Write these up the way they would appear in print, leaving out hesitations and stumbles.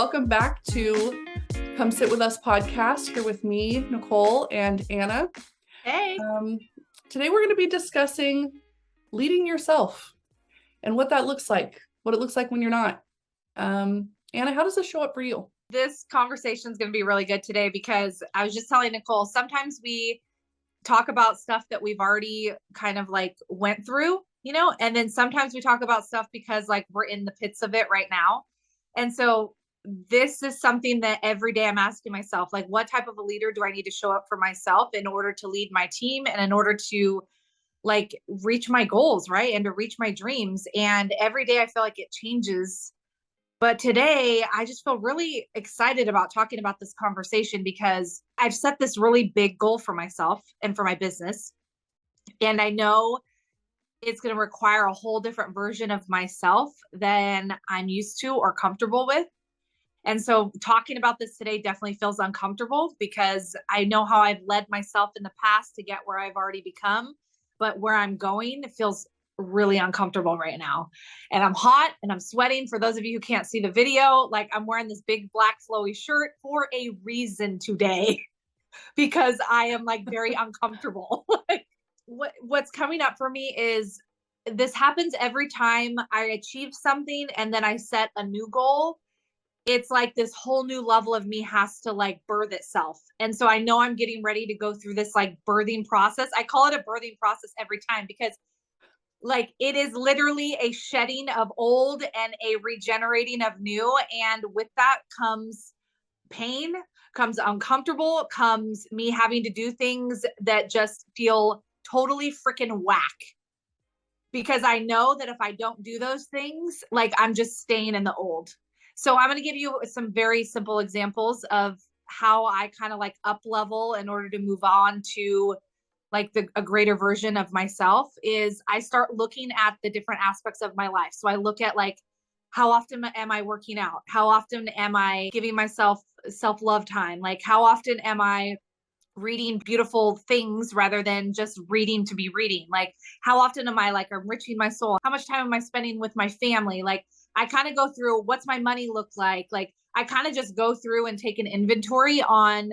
welcome back to Come Sit With Us podcast, here with me, Nicole, and Anna. Hey. Today we're going to be discussing leading yourself and what that looks like, what it looks like when you're not. Anna, how does this show up for you? This conversation is going to be really good today because I was just telling Nicole, sometimes we talk about stuff that we've already kind of like went through, and then sometimes we talk about stuff because like we're in the pits of it right now. And so this is something that every day I'm asking myself, like, what type of a leader do I need to show up for myself in order to lead my team and in order to like reach my goals, right? And to reach my dreams. And every day I feel like it changes. But today I just feel really excited about talking about this conversation because I've set this really big goal for myself and for my business. And I know it's going to require a whole different version of myself than I'm used to or comfortable with. And so talking about this today definitely feels uncomfortable because I know how I've led myself in the past to get where I've already become, but where I'm going, it feels really uncomfortable right now. And I'm hot and I'm sweating. For those of you who can't see the video, like I'm wearing this big black flowy shirt for a reason today because I am like very uncomfortable. Like what's coming up for me is this happens every time I achieve something and then I set a new goal. It's like this whole new level of me has to like birth itself. And so I know I'm getting ready to go through this like birthing process. I call it a birthing process every time because like it is literally a shedding of old and a regenerating of new. And with that comes pain, comes uncomfortable, comes me having to do things that just feel totally freaking whack. Because I know that if I don't do those things, like I'm just staying in the old. So I'm going to give you some very simple examples of how I kind of like up level in order to move on to like a greater version of myself is I start looking at the different aspects of my life. So I look at like, how often am I working out? How often am I giving myself self-love time? Like how often am I reading beautiful things rather than just reading to be reading? Like how often am I like enriching my soul? How much time am I spending with my family? Like I kind of go through what's my money look like? Like I kind of just go through and take an inventory on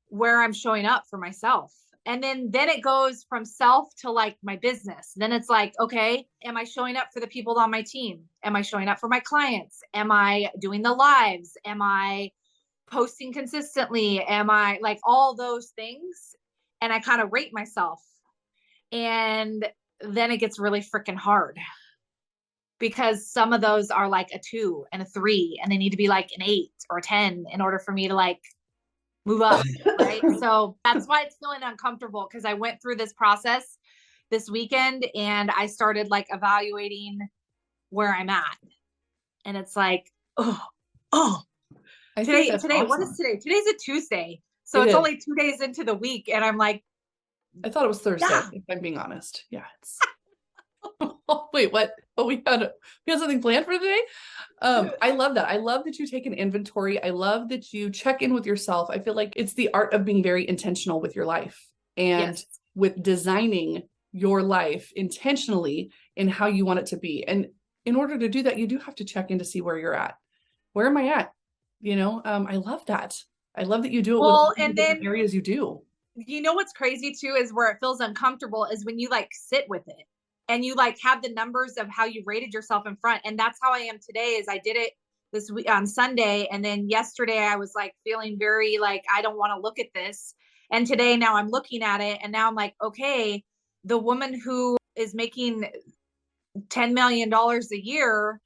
where I'm showing up for myself. And then it goes from self to like my business. Then it's like, okay, am I showing up for the people on my team? Am I showing up for my clients? Am I doing the lives? Am I posting consistently? Am I like all those things? And I kind of rate myself. And then it gets really freaking hard because some of those are like a 2 and a 3, and they need to be like an 8 or a 10 in order for me to like move up. Right. So that's why it's feeling uncomfortable because I went through this process this weekend and I started like evaluating where I'm at. And it's like, today, awesome. What is today? Today's a Tuesday. So it's only 2 days into the week. And I'm like, I thought it was Thursday, if I'm being honest. Yeah. It's wait, what? Oh, we had something planned for today? I love that. I love that you take an inventory. I love that you check in with yourself. I feel like it's the art of being very intentional with your life and with designing your life intentionally in how you want it to be. And in order to do that, you do have to check in to see where you're at. Where am I at? I love that. I love that you do it with the different areas you do. You know what's crazy too is where it feels uncomfortable is when you like sit with it. And you like have the numbers of how you rated yourself in front. And that's how I am today is I did it this week on Sunday. And then yesterday I was like feeling very like, I don't want to look at this. And today now I'm looking at it and now I'm like, okay, the woman who is making $10 million a year,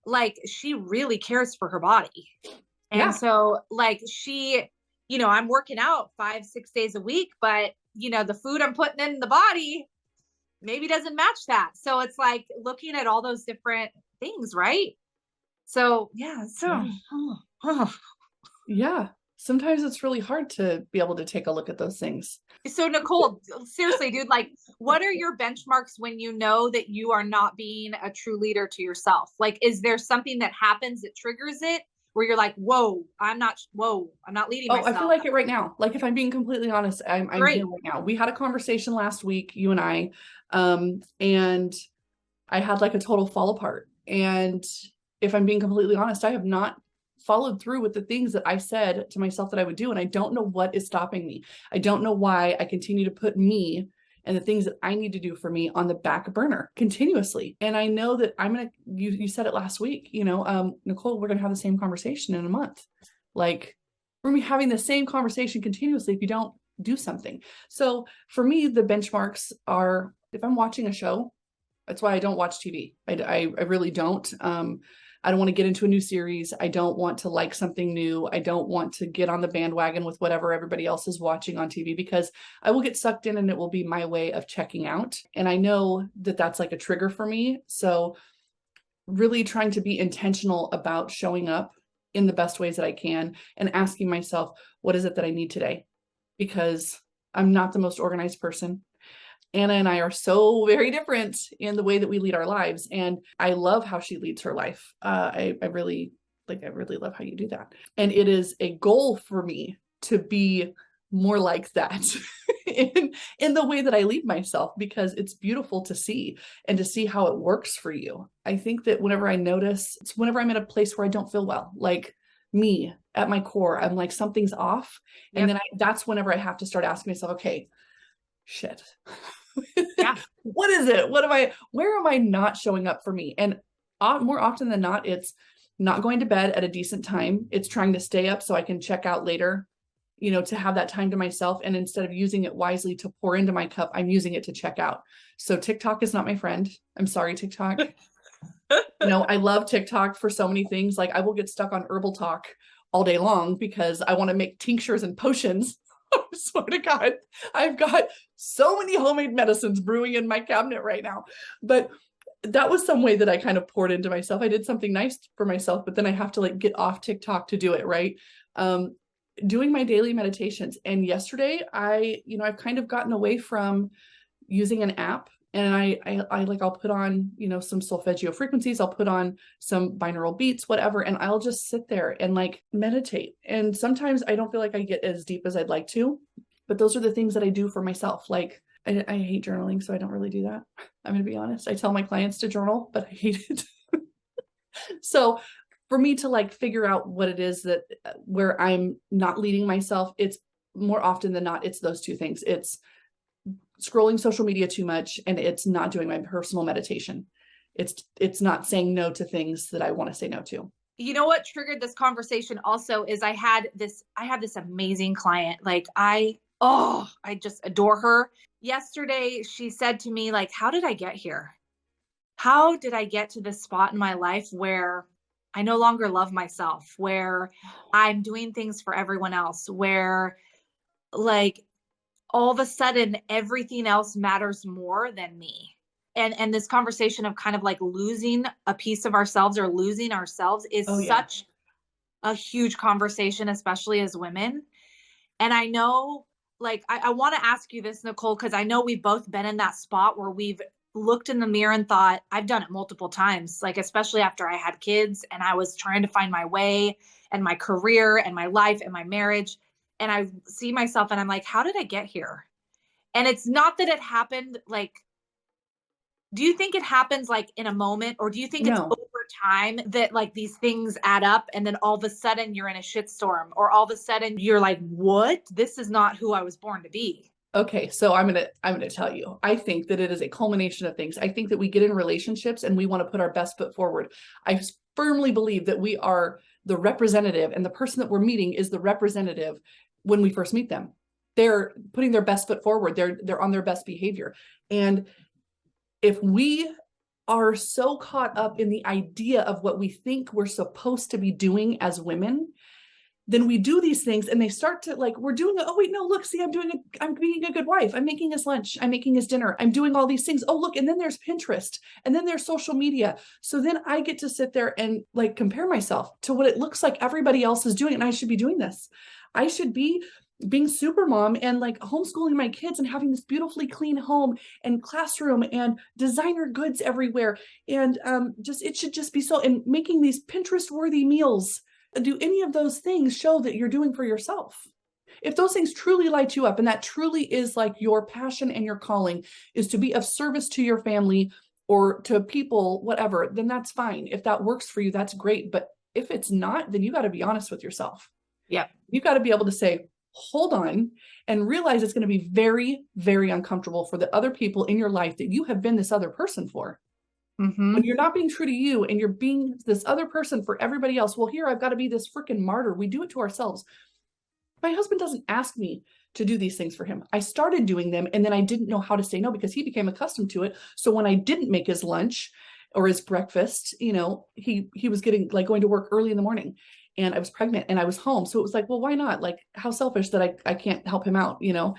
like she really cares for her body. And so like she, I'm working out 5-6 days a week, but the food I'm putting in the body maybe doesn't match that. So it's like looking at all those different things, right? So yeah. Sometimes it's really hard to be able to take a look at those things. So Nicole, seriously, dude, like what are your benchmarks when you know that you are not being a true leader to yourself? Like, is there something that happens that triggers it where you're like, whoa, I'm not leading myself? I feel like it right now. Like if I'm being completely honest, I'm here right now. We had a conversation last week, you and I, and I had like a total fall apart. And if I'm being completely honest, I have not followed through with the things that I said to myself that I would do. And I don't know what is stopping me. I don't know why I continue to put me and the things that I need to do for me on the back burner continuously. And I know that you said it last week, Nicole, we're going to have the same conversation in a month. Like, we're going to be having the same conversation continuously if you don't do something. So for me, the benchmarks are, if I'm watching a show, that's why I don't watch TV. I really don't. I don't want to get into a new series. I don't want to like something new. I don't want to get on the bandwagon with whatever everybody else is watching on TV, because I will get sucked in and it will be my way of checking out. And I know that that's like a trigger for me. So really trying to be intentional about showing up in the best ways that I can and asking myself, what is it that I need today? Because I'm not the most organized person. Anna and I are so very different in the way that we lead our lives. And I love how she leads her life. I really love how you do that. And it is a goal for me to be more like that in the way that I lead myself, because it's beautiful to see and to see how it works for you. I think that whenever I notice, it's whenever I'm in a place where I don't feel well, like me at my core, I'm like, something's off. And then that's whenever I have to start asking myself, okay, shit. Yeah. What is it? Where am I not showing up for me? And more often than not, it's not going to bed at a decent time. It's trying to stay up so I can check out later, to have that time to myself. And instead of using it wisely to pour into my cup, I'm using it to check out. So TikTok is not my friend. I'm sorry, TikTok. I love TikTok for so many things. Like, I will get stuck on herbal talk all day long because I want to make tinctures and potions. I swear to God, I've got so many homemade medicines brewing in my cabinet right now. But that was some way that I kind of poured into myself. I did something nice for myself, but then I have to like get off TikTok to do it, right? Doing my daily meditations. And yesterday I've kind of gotten away from using an app. And I'll put on, some solfeggio frequencies. I'll put on some binaural beats, whatever. And I'll just sit there and like meditate. And sometimes I don't feel like I get as deep as I'd like to, but those are the things that I do for myself. Like, I hate journaling, so I don't really do that. I'm going to be honest. I tell my clients to journal, but I hate it. So for me to like figure out what it is that where I'm not leading myself, it's more often than not, it's those two things. It's scrolling social media too much, and it's not doing my personal meditation. It's not saying no to things that I want to say no to. You know what triggered this conversation also is I had this amazing client. Like, I just adore her. Yesterday, she said to me, like, how did I get here? How did I get to this spot in my life where I no longer love myself, where I'm doing things for everyone else, where like all of a sudden everything else matters more than me. And this conversation of kind of like losing a piece of ourselves or losing ourselves is such a huge conversation, especially as women. And I know, like, I want to ask you this, Nicole, because I know we've both been in that spot where we've looked in the mirror and thought, I've done it multiple times, like, especially after I had kids and I was trying to find my way and my career and my life and my marriage. And I see myself and I'm like, how did I get here? And it's not that it happened like, do you think it happens like in a moment, or do you think it's over time that like these things add up and then all of a sudden you're in a shitstorm, or all of a sudden you're like, what? This is not who I was born to be. Okay, so I'm gonna tell you, I think that it is a culmination of things. I think that we get in relationships and we want to put our best foot forward. I firmly believe that we are the representative, and the person that we're meeting is the representative when we first meet them. They're putting their best foot forward. They're on their best behavior. And if we are so caught up in the idea of what we think we're supposed to be doing as women, then we do these things and they start to like, we're doing it. Oh, wait, no, look, see, I'm being a good wife. I'm making his lunch. I'm making his dinner. I'm doing all these things. Oh, look. And then there's Pinterest, and then there's social media. So then I get to sit there and like compare myself to what it looks like everybody else is doing. And I should be doing this. I should be being super mom and like homeschooling my kids and having this beautifully clean home and classroom and designer goods everywhere. And it should just be so, and making these Pinterest worthy meals. Do any of those things show that you're doing for yourself? If those things truly light you up, and that truly is like your passion and your calling is to be of service to your family or to people, whatever, then that's fine. If that works for you, that's great. But If it's not, then you got to be honest with yourself. Yep. You got to be able to say, hold on, and realize it's going to be very, very uncomfortable for the other people in your life that you have been this other person for. When you're not being true to you and you're being this other person for everybody else. Well, here I've got to be this freaking martyr. We do it to ourselves. My husband doesn't ask me to do these things for him. I started doing them and then I didn't know how to say no because he became accustomed to it. So when I didn't make his lunch or his breakfast, you know, he was getting like going to work early in the morning and I was pregnant and I was home. So it was like, well, why not? Like, how selfish that I can't help him out, you know?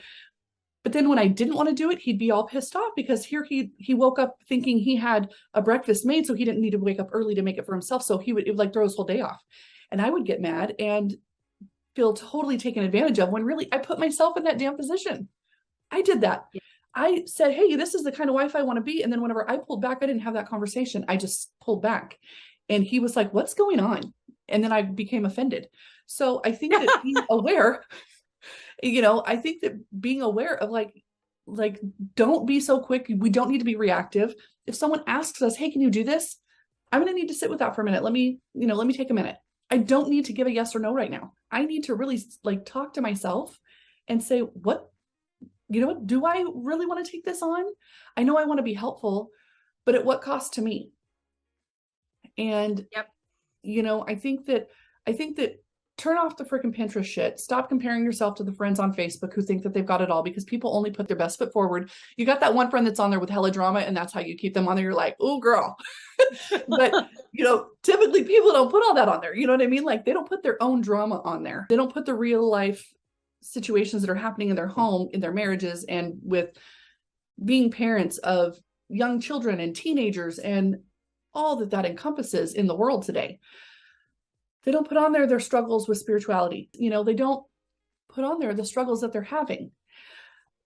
But then when I didn't want to do it, he'd be all pissed off because here he woke up thinking he had a breakfast made, so he didn't need to wake up early to make it for himself. So it would like throw his whole day off. And I would get mad and feel totally taken advantage of when really I put myself in that damn position. I did that. Yeah. I said, hey, this is the kind of wife I want to be. And then whenever I pulled back, I didn't have that conversation. I just pulled back. And he was like, what's going on? And then I became offended. So I think that being aware, you know, I think that being aware of like, don't be so quick. We don't need to be reactive. If someone asks us, hey, can you do this? I'm going to need to sit with that for a minute. Let me take a minute. I don't need to give a yes or no right now. I need to really like talk to myself and say, what, you know what, do I really want to take this on? I know I want to be helpful, but at what cost to me? And, yep. You know, I think that turn off the freaking Pinterest shit. Stop comparing yourself to the friends on Facebook who think that they've got it all because people only put their best foot forward. You got that one friend that's on there with hella drama and that's how you keep them on there. You're like, oh girl. But you know, typically people don't put all that on there. You know what I mean? Like they don't put their own drama on there. They don't put the real life situations that are happening in their home, in their marriages, and with being parents of young children and teenagers and all that encompasses in the world today. They don't put on there their struggles with spirituality. You know, they don't put on there the struggles that they're having.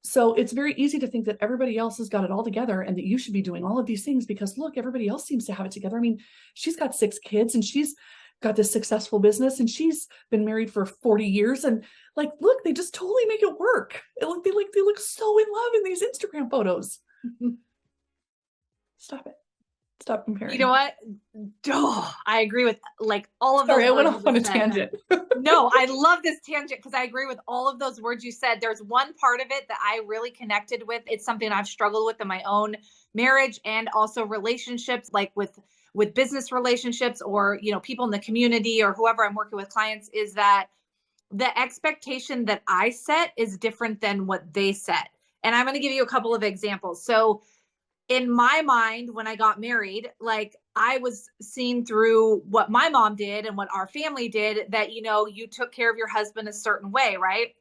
So it's very easy to think that everybody else has got it all together and that you should be doing all of these things because look, everybody else seems to have it together. I mean, she's got 6 kids and she's got this successful business and she's been married for 40 years. And like, look, they just totally make it work. They look so in love in these Instagram photos. Stop it. Stop comparing. You know what? Oh, I agree with like all of those. Sorry, I went off on a tangent. No, I love this tangent because I agree with all of those words you said. There's one part of it that I really connected with. It's something I've struggled with in my own marriage and also relationships, like with business relationships or, you know, people in the community or whoever I'm working with clients, is that the expectation that I set is different than what they set. And I'm going to give you a couple of examples. So in my mind, when I got married, like I was seeing through what my mom did and what our family did that, you know, you took care of your husband a certain way, right?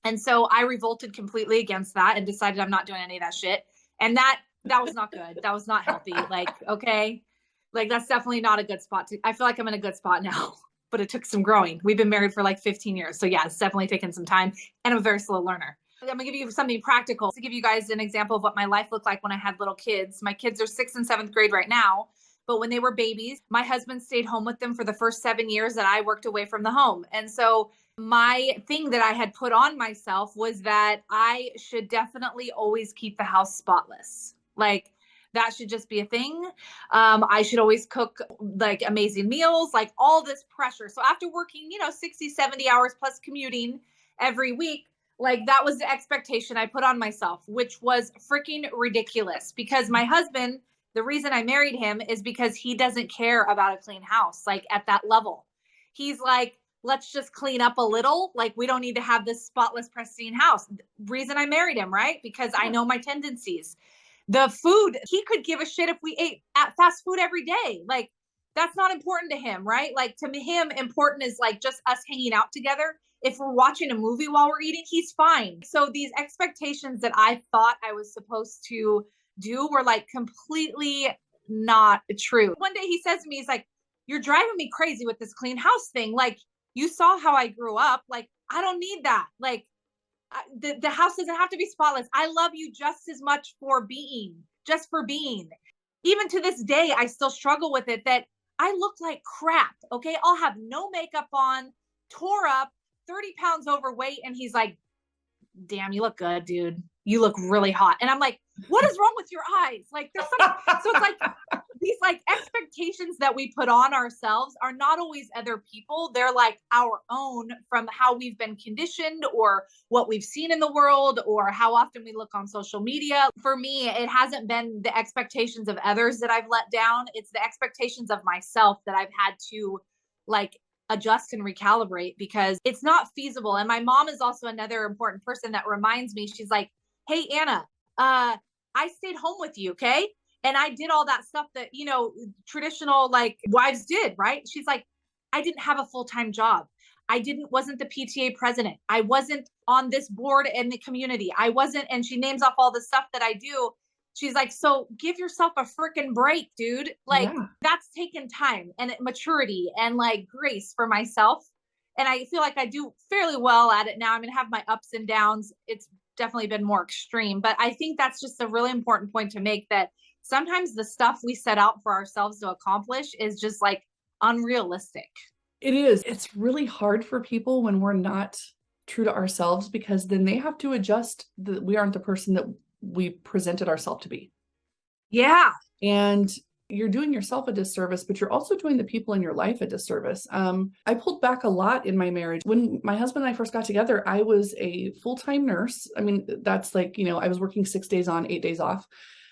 And so I revolted completely against that and decided I'm not doing any of that shit. And that was not good. That was not healthy. Like, okay, like that's definitely not a good spot I feel like I'm in a good spot now, but it took some growing. We've been married for like 15 years. So yeah, it's definitely taken some time and I'm a very slow learner. I'm going to give you something practical to give you guys an example of what my life looked like when I had little kids. My kids are 6th and 7th grade right now, but when they were babies, my husband stayed home with them for the first 7 years that I worked away from the home. And so my thing that I had put on myself was that I should definitely always keep the house spotless. Like that should just be a thing. I should always cook like amazing meals, like all this pressure. So after working, 60, 70 hours plus commuting every week, like that was the expectation I put on myself, which was freaking ridiculous because my husband, the reason I married him is because he doesn't care about a clean house, like at that level. He's like, let's just clean up a little. Like we don't need to have this spotless, pristine house. Reason I married him, right? Because I know my tendencies. The food, he could give a shit if we ate at fast food every day. Like that's not important to him, right? Like to him, important is like just us hanging out together. If we're watching a movie while we're eating, he's fine. So these expectations that I thought I was supposed to do were like completely not true. One day he says to me, he's like, you're driving me crazy with this clean house thing. Like you saw how I grew up. Like, I don't need that. Like the house doesn't have to be spotless. I love you just as much for being. Even to this day, I still struggle with it that I look like crap. Okay. I'll have no makeup on, tore up, 30 pounds overweight. And he's like, damn, you look good, dude. You look really hot. And I'm like, what is wrong with your eyes? Like there's something. So it's like these like expectations that we put on ourselves are not always other people. They're like our own from how we've been conditioned or what we've seen in the world or how often we look on social media. For me, it hasn't been the expectations of others that I've let down. It's the expectations of myself that I've had to like adjust and recalibrate because it's not feasible. And my mom is also another important person that reminds me, she's like, hey, Anna, I stayed home with you. Okay. And I did all that stuff that, you know, traditional like wives did, right? She's like, I didn't have a full-time job. Wasn't the PTA president. I wasn't on this board in the community. I wasn't, and she names off all the stuff that I do. She's like, so give yourself a freaking break, dude. Like that's taken time and maturity and like grace for myself. And I feel like I do fairly well at it now. I'm going to have my ups and downs. It's definitely been more extreme, but I think that's just a really important point to make that sometimes the stuff we set out for ourselves to accomplish is just like unrealistic. It is. It's really hard for people when we're not true to ourselves because then they have to adjust that we aren't the person that we presented ourselves to be. Yeah. And you're doing yourself a disservice, but you're also doing the people in your life a disservice. I pulled back a lot in my marriage. When my husband and I first got together, I was a full-time nurse. I mean, that's like, you know, I was working 6 days on, 8 days off.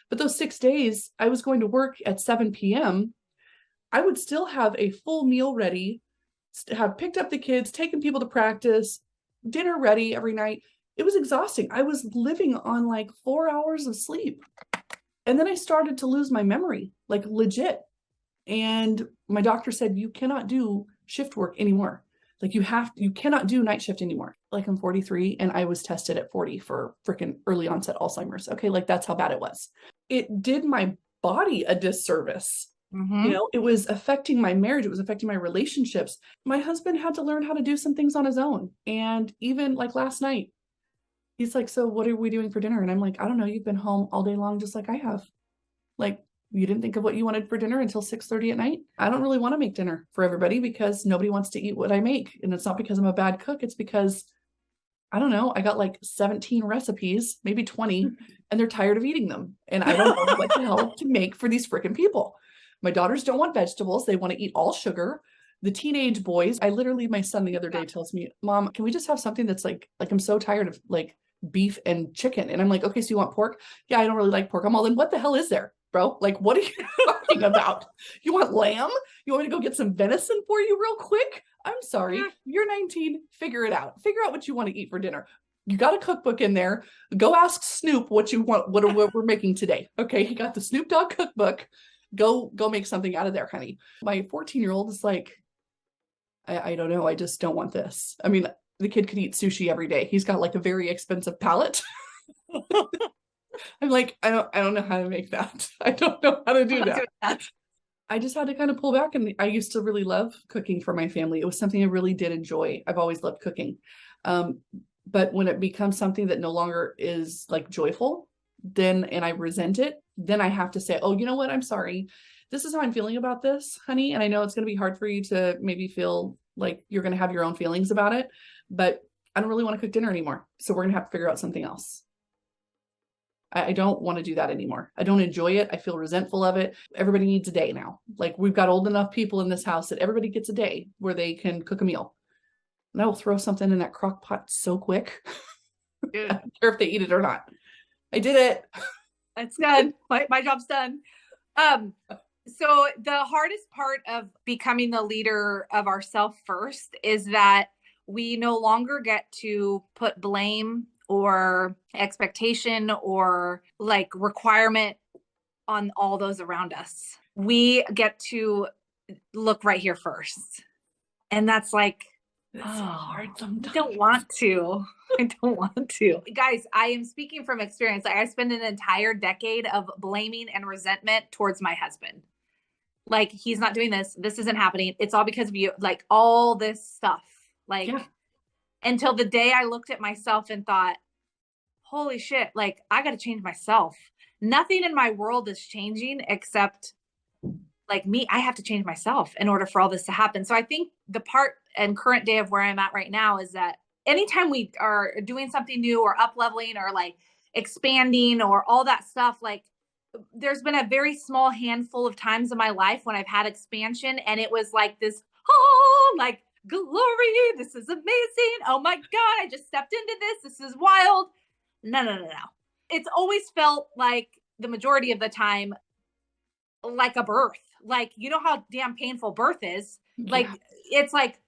But those 6 days, I was going to work at 7 p.m. I would still have a full meal ready, have picked up the kids, taken people to practice, dinner ready every night. It was exhausting. I was living on like 4 hours of sleep. And then I started to lose my memory, like legit. And my doctor said, you cannot do shift work anymore. Like you cannot do night shift anymore. Like I'm 43 and I was tested at 40 for freaking early onset Alzheimer's. Okay. Like that's how bad it was. It did my body a disservice. Mm-hmm. You know, it was affecting my marriage. It was affecting my relationships. My husband had to learn how to do some things on his own. And even like last night, he's like, so what are we doing for dinner? And I'm like, I don't know. You've been home all day long, just like I have. Like, you didn't think of what you wanted for dinner until 6:30 at night. I don't really want to make dinner for everybody because nobody wants to eat what I make. And it's not because I'm a bad cook. It's because, I don't know, I got like 17 recipes, maybe 20, and they're tired of eating them. And I don't know what the hell to make for these freaking people. My daughters don't want vegetables. They want to eat all sugar. The teenage boys, my son the other day tells me, Mom, can we just have something that's like I'm so tired of like beef and chicken. And I'm like, okay, so you want pork? Yeah, I don't really like pork. I'm all, then what the hell is there? Bro, like, what are you talking about? You want lamb? You want me to go get some venison for you real quick? I'm sorry. You're 19. Figure it out. Figure out what you want to eat for dinner. You got a cookbook in there. Go ask Snoop what you want, what we're making today. Okay, he got the Snoop Dogg cookbook. Go make something out of there, honey. My 14-year-old is like, I don't know. I just don't want this. I mean, the kid could eat sushi every day. He's got like a very expensive palate. I'm like, I don't know how to make that. I don't know how to do that. I just had to kind of pull back. And I used to really love cooking for my family. It was something I really did enjoy. I've always loved cooking. But when it becomes something that no longer is like joyful, and I resent it, then I have to say, oh, you know what? I'm sorry. This is how I'm feeling about this, honey. And I know it's going to be hard for you to maybe feel like you're going to have your own feelings about it, but I don't really want to cook dinner anymore. So we're going to have to figure out something else. I don't want to do that anymore. I don't enjoy it. I feel resentful of it. Everybody needs a day now. Like we've got old enough people in this house that everybody gets a day where they can cook a meal. And I will throw something in that crock pot so quick. I don't care if they eat it or not. I did it. It's done. My job's done. So the hardest part of becoming the leader of ourselves first is that we no longer get to put blame or expectation or like requirement on all those around us. We get to look right here first. And that's like, it's so hard sometimes. I don't want to. Guys, I am speaking from experience. Like, I spent an entire decade of blaming and resentment towards my husband. Like, he's not doing this. This isn't happening. It's all because of you. Like, all this stuff. Like, until the day I looked at myself and thought, holy shit, like, I got to change myself. Nothing in my world is changing except like me. I have to change myself in order for all this to happen. So I think the part and current day of where I'm at right now is that anytime we are doing something new or up leveling or like expanding or all that stuff, like there's been a very small handful of times in my life when I've had expansion, and it was like this, oh, like glory, this is amazing. Oh my God, I just stepped into this. This is wild. No, no, no, no. It's always felt like the majority of the time, like a birth. Like, you know how damn painful birth is. Yeah. Like, it's like,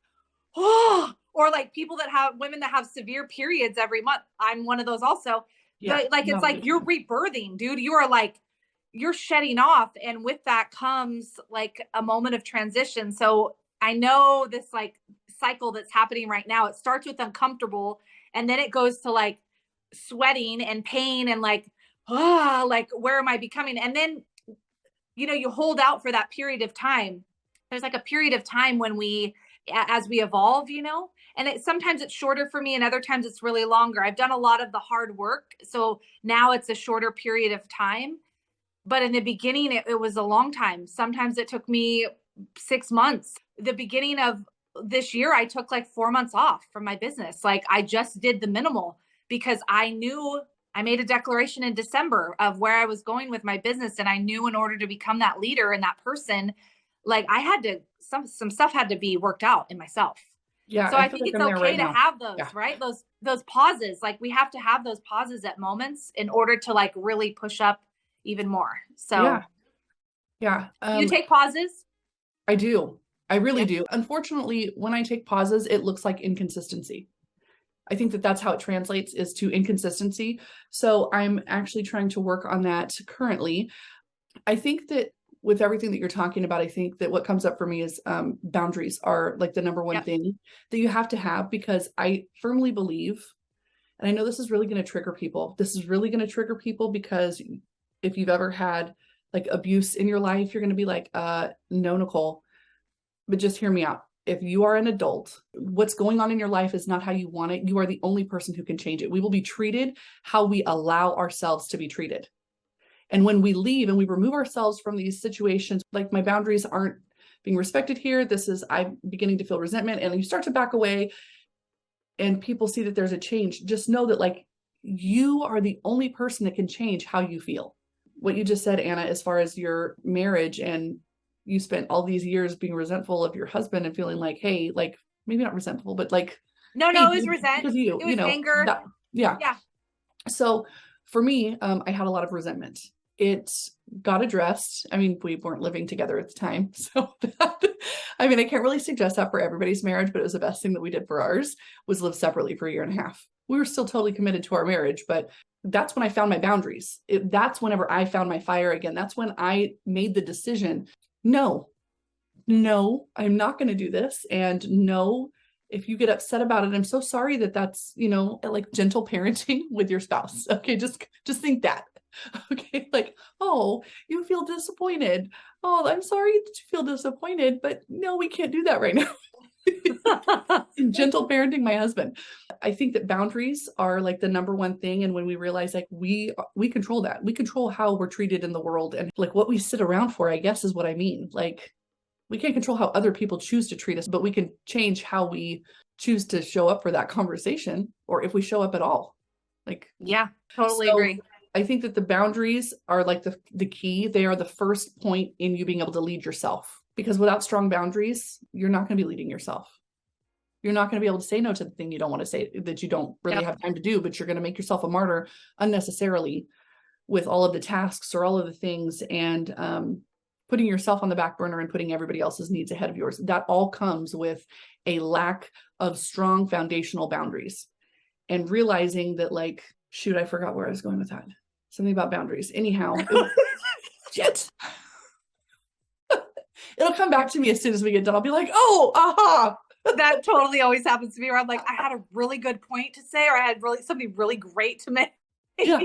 oh, or like people that have women that have severe periods every month. I'm one of those also. Yeah. But like, it's No, like you're rebirthing, dude. You are like, you're shedding off. And with that comes like a moment of transition. So I know this like cycle that's happening right now. It starts with uncomfortable and then it goes to like sweating and pain and like, ah, like where am I becoming? And then, you know, you hold out for that period of time. There's like a period of time when we, as we evolve, you know, and sometimes it's shorter for me and other times it's really longer. I've done a lot of the hard work. So now it's a shorter period of time. But in the beginning, it was a long time. Sometimes it took me 6 months. The beginning of this year, I took like 4 months off from my business. Like I just did the minimal because I knew I made a declaration in December of where I was going with my business. And I knew in order to become that leader and that person, like I had to, some stuff had to be worked out in myself. yeah, So I I feel think like it's I'm there okay right to now. have those, Yeah. right? Those pauses. Like we have to have those pauses at moments in order to like really push up even more. Yeah. So Yeah. you take pauses. I do. I really Yeah. do. Unfortunately, when I take pauses, it looks like inconsistency. I think that that's how it translates is to inconsistency. So I'm actually trying to work on that currently. I think that with everything that you're talking about, I think that what comes up for me is boundaries are like the number one Yep. thing that you have to have because I firmly believe, and I know this is really going to trigger people. This is really going to trigger people because if you've ever had like abuse in your life, you're going to be like, no, Nicole, but just hear me out. If you are an adult, what's going on in your life is not how you want it. You are the only person who can change it. We will be treated how we allow ourselves to be treated. And when we leave and we remove ourselves from these situations, like my boundaries aren't being respected here, this is, I'm beginning to feel resentment, and you start to back away and people see that there's a change, just know that like you are the only person that can change how you feel. What you just said, Anna, as far as your marriage and you spent all these years being resentful of your husband and feeling like, hey, like maybe not resentful, but like, No, hey, no, it was resent. because It you was know, anger. that, yeah. Yeah. So for me, I had a lot of resentment. It got addressed. I mean, we weren't living together at the time. So that, I mean, I can't really suggest that for everybody's marriage, but it was the best thing that we did for ours was live separately for a year and a half. We were still totally committed to our marriage, but that's when I found my boundaries. That's whenever I found my fire again. That's when I made the decision, no, I'm not going to do this. And no, if you get upset about it, I'm so sorry that that's, you know, like gentle parenting with your spouse. Okay. Just think that. Okay. Like, oh, you feel disappointed. Oh, I'm sorry that you feel disappointed, but no, we can't do that right now. Gentle parenting my husband. I think that boundaries are like the number one thing. And when we realize like we control that, we control how we're treated in the world and like what we sit around for, I guess is what I mean. Like we can't control how other people choose to treat us, but we can change how we choose to show up for that conversation or if we show up at all. Like, yeah, totally so agree. I think that the boundaries are like the key. They are the first point in you being able to lead yourself because without strong boundaries, you're not going to be leading yourself. You're not going to be able to say no to the thing you don't want to say that you don't really have time to do, but you're going to make yourself a martyr unnecessarily with all of the tasks or all of the things and putting yourself on the back burner and putting everybody else's needs ahead of yours. That all comes with a lack of strong foundational boundaries and realizing that like, shoot, I forgot where I was going with that. Something about boundaries. Anyhow, shit. It'll come back to me as soon as we get done. I'll be like, oh, aha. That totally always happens to me where I'm like, I had a really good point to say, or I had really something really great to make. Yeah,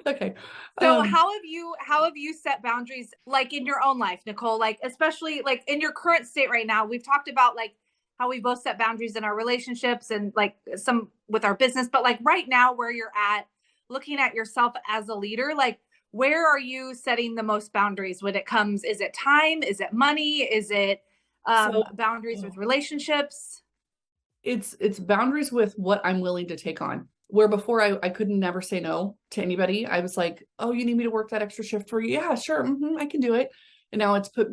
okay. So how have you set boundaries like in your own life, Nicole? Like especially like in your current state right now, we've talked about like how we both set boundaries in our relationships and like some with our business, but like right now where you're at, looking at yourself as a leader, like where are you setting the most boundaries when it comes? Is it time? Is it money? Is it boundaries with relationships? It's boundaries with what I'm willing to take on. where before I could never say no to anybody. I was like, oh, you need me to work that extra shift for you? Yeah, sure. I can do it. And now it's put,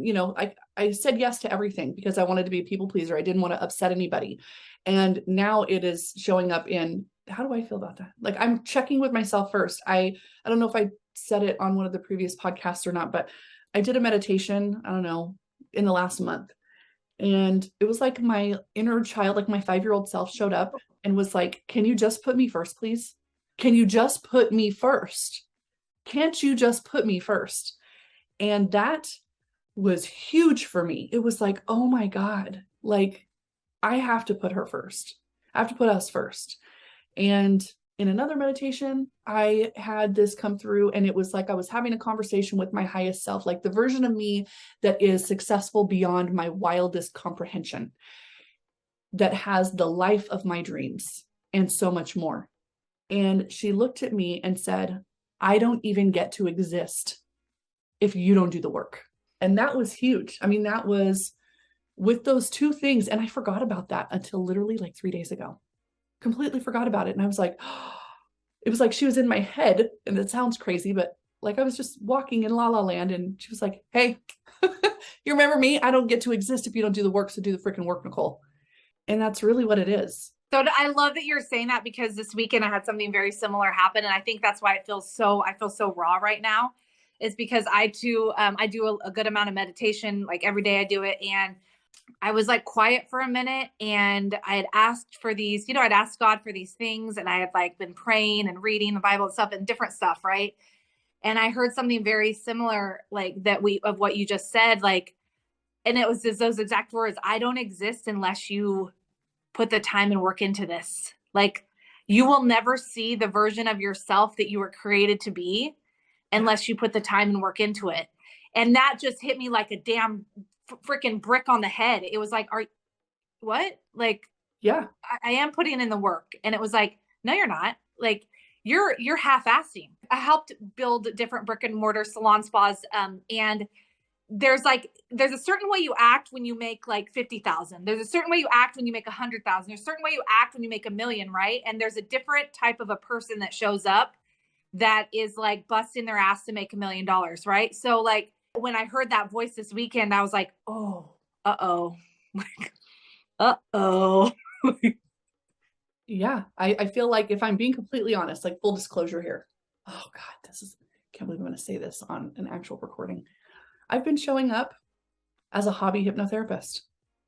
I said yes to everything because I wanted to be a people pleaser. I didn't want to upset anybody. And now it is showing up in, how do I feel about that? Like I'm checking with myself first. I don't know if I said it on one of the previous podcasts or not, but I did a meditation, I don't know, in the last month. And it was like my inner child, like my 5-year-old self showed up and was like, can you just put me first, please? Can you just put me first? Can't you just put me first? And that was huge for me. It was like, oh my God, like I have to put her first. I have to put us first. And in another meditation, I had this come through, and it was like I was having a conversation with my highest self, like the version of me that is successful beyond my wildest comprehension, that has the life of my dreams and so much more. And she looked at me and said, I don't even get to exist if you don't do the work. And that was huge. I mean, that was with those two things. And I forgot about that until literally like 3 days ago. Completely forgot about it. And I was like, oh, it was like she was in my head. And it sounds crazy, but like I was just walking in la la land. And she was like, hey, you remember me? I don't get to exist if you don't do the work. So do the freaking work, Nicole. And that's really what it is. So I love that you're saying that, because this weekend I had something very similar happen. And I think that's why I feel so raw right now, is because I too, I do a good amount of meditation, like every day I do it. And I was like quiet for a minute, and I had asked for these, I'd asked God for these things, and I had like been praying and reading the Bible and stuff and different stuff. Right. And I heard something very similar, like of what you just said, like, and it was those exact words: I don't exist unless you put the time and work into this. Like, you will never see the version of yourself that you were created to be unless you put the time and work into it. And that just hit me like a damn freaking brick on the head. It was like, what? Like, yeah, I am putting in the work. And it was like, no, you're not. Like, you're half-assing. I helped build different brick and mortar salon spas. And there's a certain way you act when you make like 50,000. There's a certain way you act when you make 100,000. There's a certain way you act when you make 1,000,000, right? And there's a different type of a person that shows up that is like busting their ass to make $1,000,000, right? So like when I heard that voice this weekend, I was like, oh, uh-oh. Like, uh-oh. Yeah. I feel like, if I'm being completely honest, like full disclosure here. Oh God, can't believe I'm going to say this on an actual recording. I've been showing up as a hobby hypnotherapist.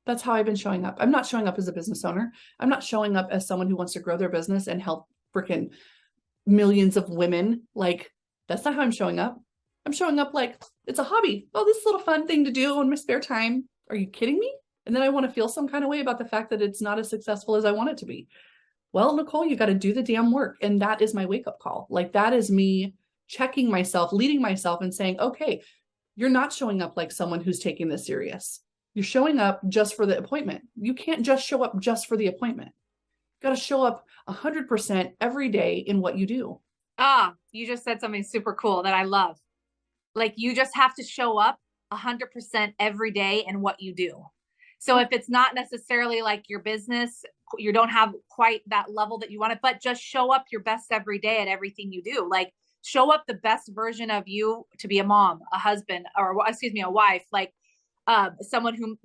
That's how I've been showing up. I'm not showing up as a business owner. I'm not showing up as someone who wants to grow their business and help freaking millions of women. Like, that's not how I'm showing up. I'm showing up like it's a hobby. Oh, this little fun thing to do in my spare time. Are you kidding me? And then I want to feel some kind of way about the fact that it's not as successful as I want it to be. Well, Nicole, you got to do the damn work. And that is my wake up call. Like, that is me checking myself, leading myself, and saying, okay, you're not showing up like someone who's taking this serious. You're showing up just for the appointment. You can't just show up just for the appointment. You got to show up 100% every day in what you do. You just said something super cool that I love. Like, you just have to show up 100% every day in what you do. So if it's not necessarily like your business, you don't have quite that level that you want it, but just show up your best every day at everything you do. Like, show up the best version of you to be a mom, a husband, or excuse me, a wife, like someone who,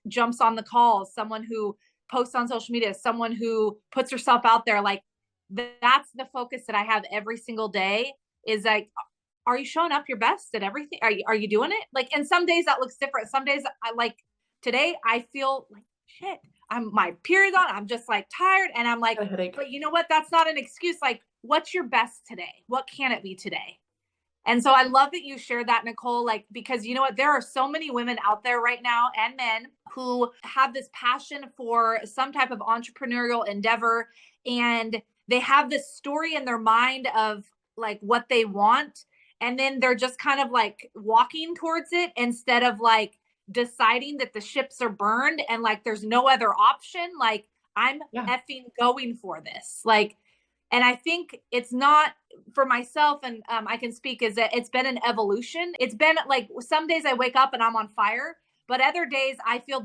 jumps on the calls, someone who posts on social media, someone who puts herself out there. Like, that's the focus that I have every single day, is like, are you showing up your best at everything? Are you doing it? Like, and some days that looks different. Some days I like, today I feel like shit. My period's on. I'm just like tired. And I'm like, but you know what? That's not an excuse. Like, what's your best today? What can it be today? And so I love that you shared that, Nicole, like, because you know what? There are so many women out there right now, and men, who have this passion for some type of entrepreneurial endeavor. And they have this story in their mind of like what they want. And then they're just kind of like walking towards it instead of like deciding that the ships are burned and like there's no other option. Like, I'm effing going for this. Like, and I think it's not, for myself, and I can speak, is that it's been an evolution. It's been like, some days I wake up and I'm on fire, but other days I feel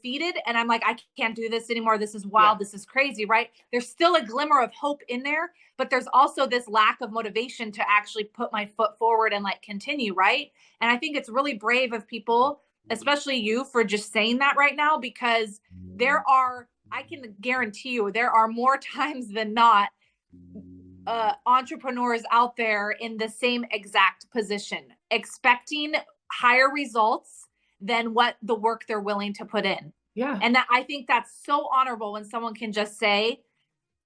defeated and I'm like, I can't do this anymore. This is wild. This is crazy, right? There's still a glimmer of hope in there, but there's also this lack of motivation to actually put my foot forward and like continue, right? And I think it's really brave of people, especially you, for just saying that right now, because I can guarantee you, there are more times than not entrepreneurs out there in the same exact position, expecting higher results than what the work they're willing to put in. Yeah. And that, I think that's so honorable when someone can just say,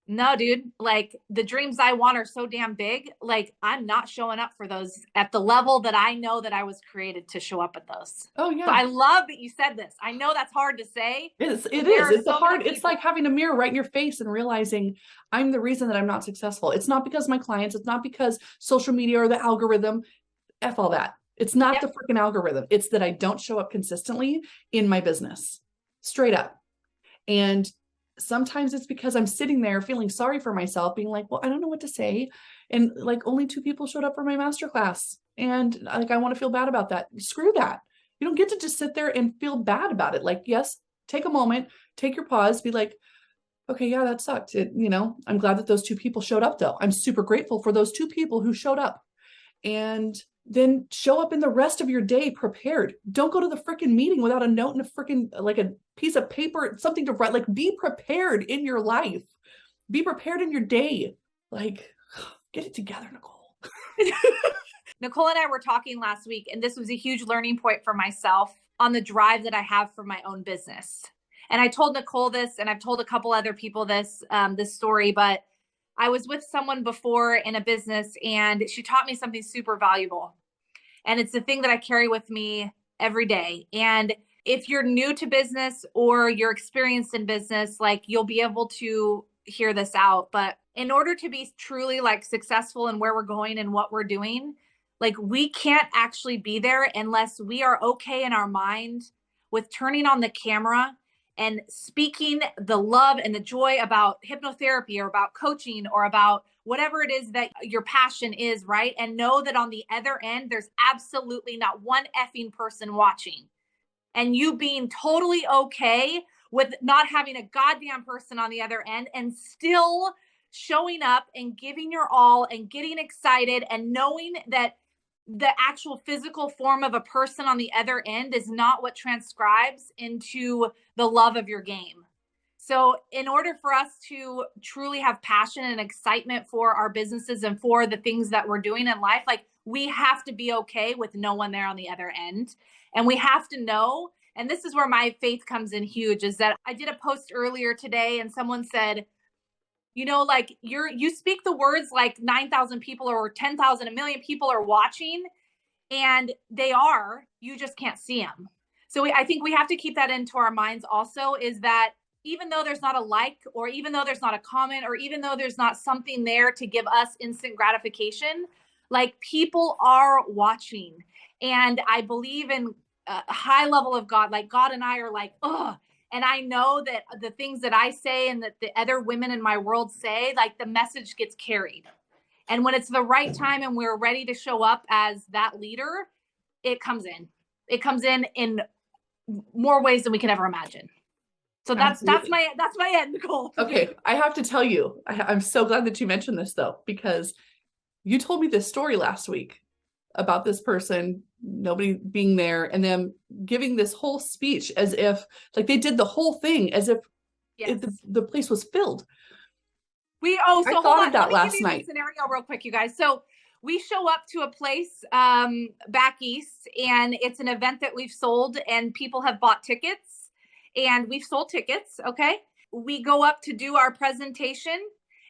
no, dude, like the dreams I want are so damn big. Like I'm not showing up for those at the level that I know that I was created to show up at those. Oh yeah. So I love that you said this. I know that's hard to say. It is. It's like having a mirror right in your face and realizing I'm the reason that I'm not successful. It's not because of my clients. It's not because social media or the algorithm. F all that. It's not the freaking algorithm. It's that I don't show up consistently in my business. Straight up. And sometimes it's because I'm sitting there feeling sorry for myself, being like, well, I don't know what to say. And like only 2 people showed up for my masterclass. And like, I want to feel bad about that. Screw that. You don't get to just sit there and feel bad about it. Like, yes, take a moment, take your pause, be like, okay, yeah, that sucked. I'm glad that those 2 people showed up though. I'm super grateful for those 2 people who showed up. And then show up in the rest of your day prepared. Don't go to the freaking meeting without a note and a freaking like a piece of paper, something to write. Like be prepared in your life. Be prepared in your day. Like get it together, Nicole. Nicole and I were talking last week, and this was a huge learning point for myself on the drive that I have for my own business. And I told Nicole this, and I've told a couple other people this story, but I was with someone before in a business and she taught me something super valuable. And it's the thing that I carry with me every day. And if you're new to business or you're experienced in business, like you'll be able to hear this out. But in order to be truly like successful in where we're going and what we're doing, like we can't actually be there unless we are okay in our mind with turning on the camera and speaking the love and the joy about hypnotherapy or about coaching or about whatever it is that your passion is, right? And know that on the other end, there's absolutely not one effing person watching. And you being totally okay with not having a goddamn person on the other end and still showing up and giving your all and getting excited and knowing that the actual physical form of a person on the other end is not what transcribes into the love of your game. So in order for us to truly have passion and excitement for our businesses and for the things that we're doing in life, like we have to be okay with no one there on the other end. And we have to know, and this is where my faith comes in huge, is that I did a post earlier today and someone said, like you speak the words like 9,000 people or 10,000, a million people are watching, and you just can't see them. So I think we have to keep that into our minds also, is that even though there's not a like, or even though there's not a comment, or even though there's not something there to give us instant gratification, like people are watching. And I believe in a high level of God, like God and I are like, ugh. And I know that the things that I say and that the other women in my world say, like the message gets carried. And when it's the right time and we're ready to show up as that leader, it comes in. It comes in more ways than we can ever imagine. So that's my end, Nicole. Okay, I have to tell you, I'm so glad that you mentioned this though, because you told me this story last week about this person, nobody being there, and them giving this whole speech as if like they did the whole thing as if the place was filled. I thought of that last night. Scenario real quick, you guys. So we show up to a place back east, and it's an event that we've sold, and people have bought tickets, and we've sold tickets. Okay, we go up to do our presentation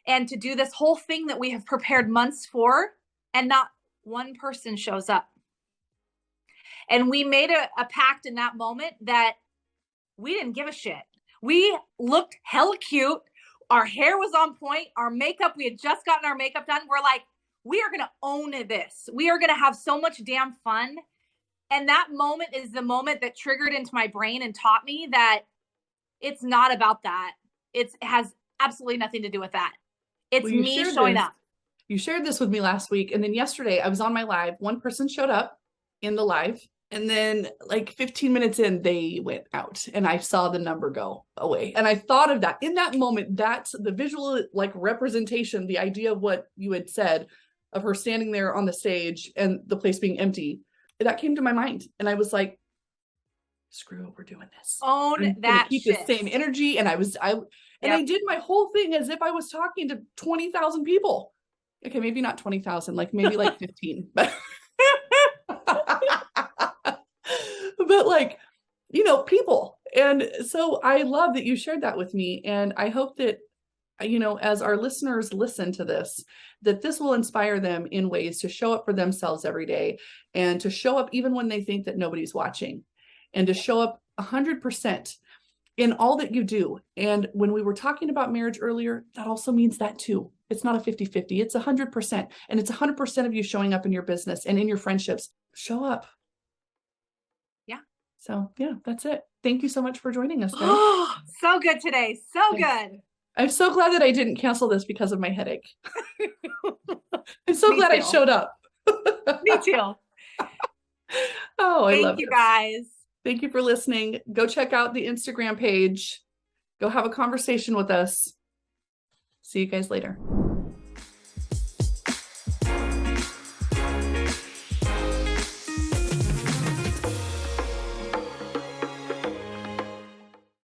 and to do this whole thing that we have prepared months for, and not one person shows up. And we made a pact in that moment that we didn't give a shit. We looked hella cute. Our hair was on point. Our makeup, we had just gotten our makeup done. We're like, we are going to own this. We are going to have so much damn fun. And that moment is the moment that triggered into my brain and taught me that it's not about that. It has absolutely nothing to do with that. It's me showing up. You shared this with me last week. And then yesterday I was on my live. One person showed up in the live And then like 15 minutes in, they went out and I saw the number go away. And I thought of that in that moment. That's the visual like representation, the idea of what you had said of her standing there on the stage and the place being empty. That came to my mind. And I was like, screw it, we're doing this. Own I'm that keep shit. the same energy. And I did my whole thing as if I was talking to 20,000 people. Okay, maybe not 20,000, like maybe like 15, but but like, you know, people. And so I love that you shared that with me. And I hope that, you know, as our listeners listen to this, that this will inspire them in ways to show up for themselves every day and to show up even when they think that nobody's watching, and to show up 100% in all that you do. And when we were talking about marriage earlier, that also means that too. It's not a 50-50, it's 100%. And it's 100% of you showing up in your business and in your friendships. Show up. Yeah. So yeah, that's it. Thank you so much for joining us, guys. Oh, so good today. So good. I'm so glad that I didn't cancel this because of my headache. I'm so glad I showed up. Me too. Oh, I love Thank you this. guys. Thank you for listening. Go check out the Instagram page. Go have a conversation with us. See you guys later.